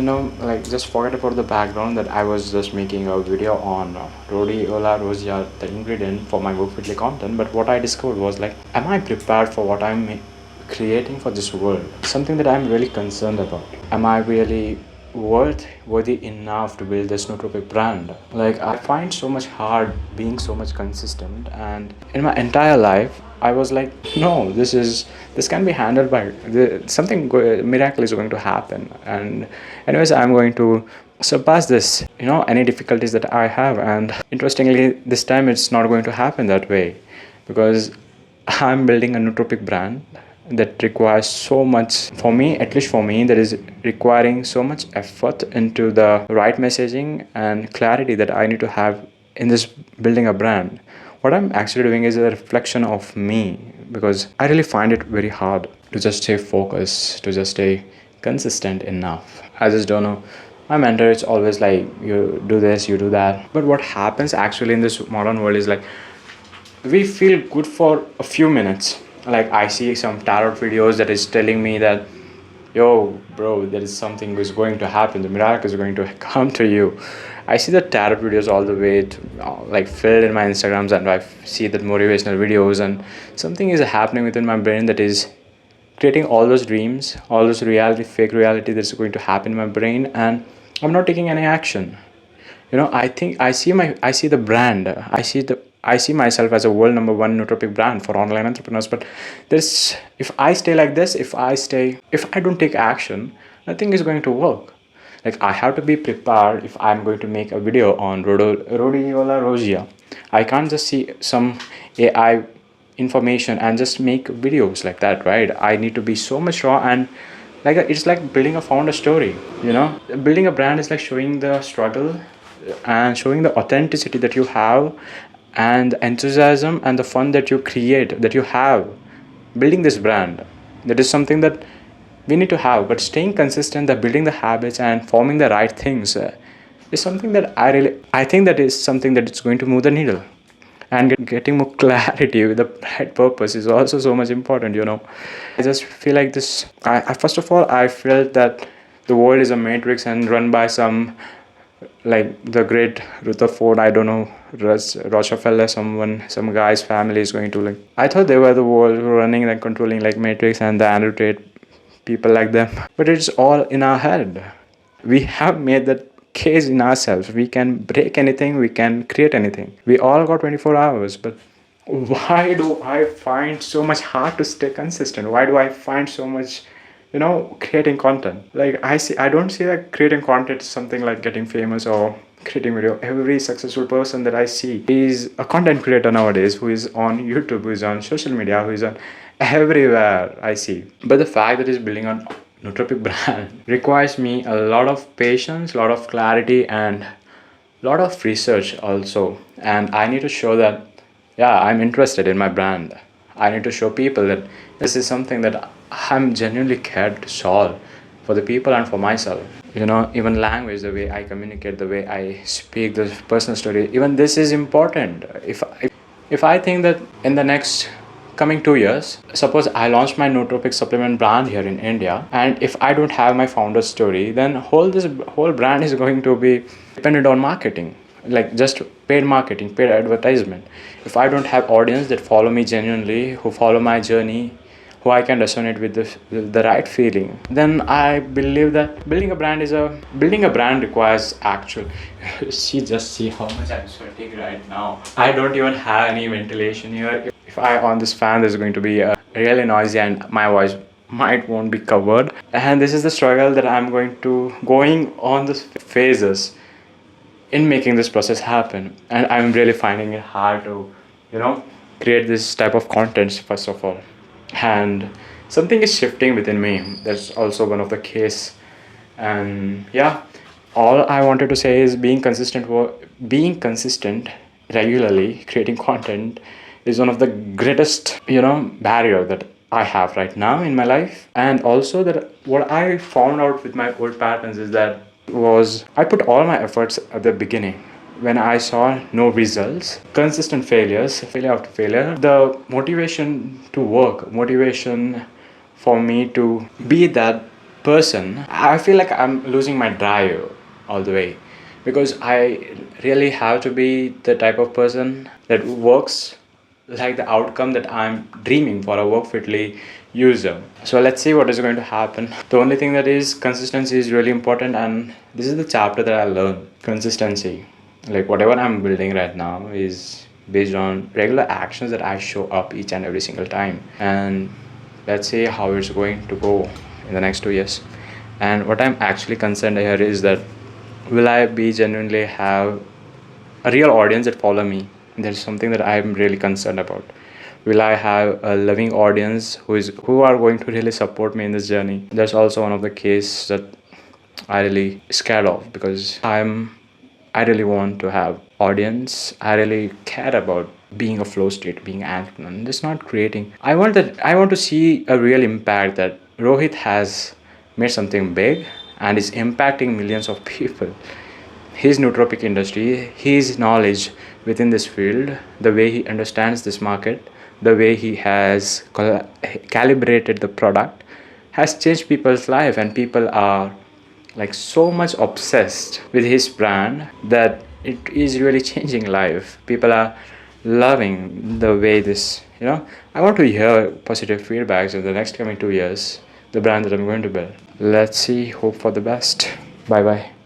like just forget about the background that I was just making a video on rhodiola rosea, the ingredient for my book content. But what I discovered was like, am I prepared for what creating for this world? Something that I'm really concerned about. Am I really worthy enough to build this nootropic brand? Like, I find so much hard being so much consistent, and in my entire life I was like, no, this can be handled by something miracle is going to happen, and anyways I'm going to surpass this, any difficulties that I have. And interestingly, this time it's not going to happen that way, because I'm building a nootropic brand that requires so much, for me, at least for me, that is requiring so much effort into the right messaging and clarity that I need to have in this building a brand. What I'm actually doing is a reflection of me, because I really find it very hard to just stay focused, to just stay consistent enough. I just don't know. My mentor, it's always like, you do this, you do that. But what happens actually in this modern world is like, we feel good for a few minutes. Like, I see some tarot videos that is telling me that, yo bro, there is something is going to happen, the miracle is going to come to you. I see the tarot videos all the way to, like, filled in my Instagrams, and I see that motivational videos, and something is happening within my brain that is creating all those dreams, all those reality, fake reality that's going to happen in my brain, and I'm not taking any action. I think I see the brand, I see myself as a world number one nootropic brand for online entrepreneurs. But this, if I stay like this, if I don't take action, nothing is going to work. Like, I have to be prepared. If I'm going to make a video on rhodiola rosea, I can't just see some AI information and just make videos like that, right? I need to be so much raw, and like, it's like building a founder story. Building a brand is like showing the struggle and showing the authenticity that you have, and the enthusiasm and the fun that you create, that you have building this brand. That is something that we need to have. But staying consistent, that building the habits and forming the right things, is something that I think that is something that is going to move the needle. And getting more clarity with the right purpose is also so much important. I just feel like this, I first of all, I felt that the world is a matrix and run by some, like, the great Rutherford, I don't know, Rockefeller, some guy's family is going to, like, I thought they were the world running and controlling, like, matrix and the Andrew Tate, people like them. But it's all in our head. We have made that case in ourselves. We can break anything, we can create anything. We all got 24 hours. But why do I find so much hard to stay consistent? Why do I find so much, creating content? Like, I don't see that creating content is something like getting famous or creating video. Every successful person that I see is a content creator nowadays, who is on YouTube, who is on social media, who is on everywhere I see. But the fact that he's building a nootropic brand requires me a lot of patience, a lot of clarity, and a lot of research also. And I need to show that, yeah, I'm interested in my brand. I need to show people that this is something that I'm genuinely cared to solve for the people and for myself. Even language, the way I communicate, the way I speak, the personal story, even this is important. If I think that in the next coming 2 years, suppose I launch my nootropic supplement brand here in India, and if I don't have my founder story, then this whole brand is going to be dependent on marketing, like just paid marketing, paid advertisement. If I don't have audience that follow me genuinely, who follow my journey, who I can resonate with the right feeling, then I believe that building a brand requires actual. See how much I'm sweating right now. I don't even have any ventilation here. If I on this fan, there's going to be a really noisy, and my voice might won't be covered. And this is the struggle that I'm going on the phases in making this process happen. And I'm really finding it hard to, create this type of contents, first of all. And something is shifting within me. That's also one of the case. And yeah, all I wanted to say is being consistent regularly, creating content is one of the greatest, barrier that I have right now in my life. And also, that what I found out with my old patterns is that was I put all my efforts at the beginning. When I saw no results, consistent failure after failure, the motivation to work, motivation for me to be that person, I feel like I'm losing my drive all the way, because I really have to be the type of person that works like the outcome that I'm dreaming for a workfitly user. So let's see what is going to happen. The only thing that is consistency is really important, and this is the chapter that I learned. Consistency. Like whatever I'm building right now is based on regular actions that I show up each and every single time. And let's see how it's going to go in the next 2 years. And what I'm actually concerned here is that will I be genuinely have a real audience that follow me? There's something that I'm really concerned about. Will I have a loving audience who are going to really support me in this journey? That's also one of the case that I really scared of, because I really want to have audience. I really care about being a flow state, being an entrepreneur. Just not creating. I want to see a real impact that Rohit has made something big and is impacting millions of people. His nootropic industry, his knowledge within this field, the way he understands this market, the way he has calibrated the product has changed people's life, and people are like so much obsessed with his brand that it is really changing life. People are loving the way this, I want to hear positive feedbacks in the next coming 2 years, the brand that I'm going to build. Let's see, hope for the best. Bye bye.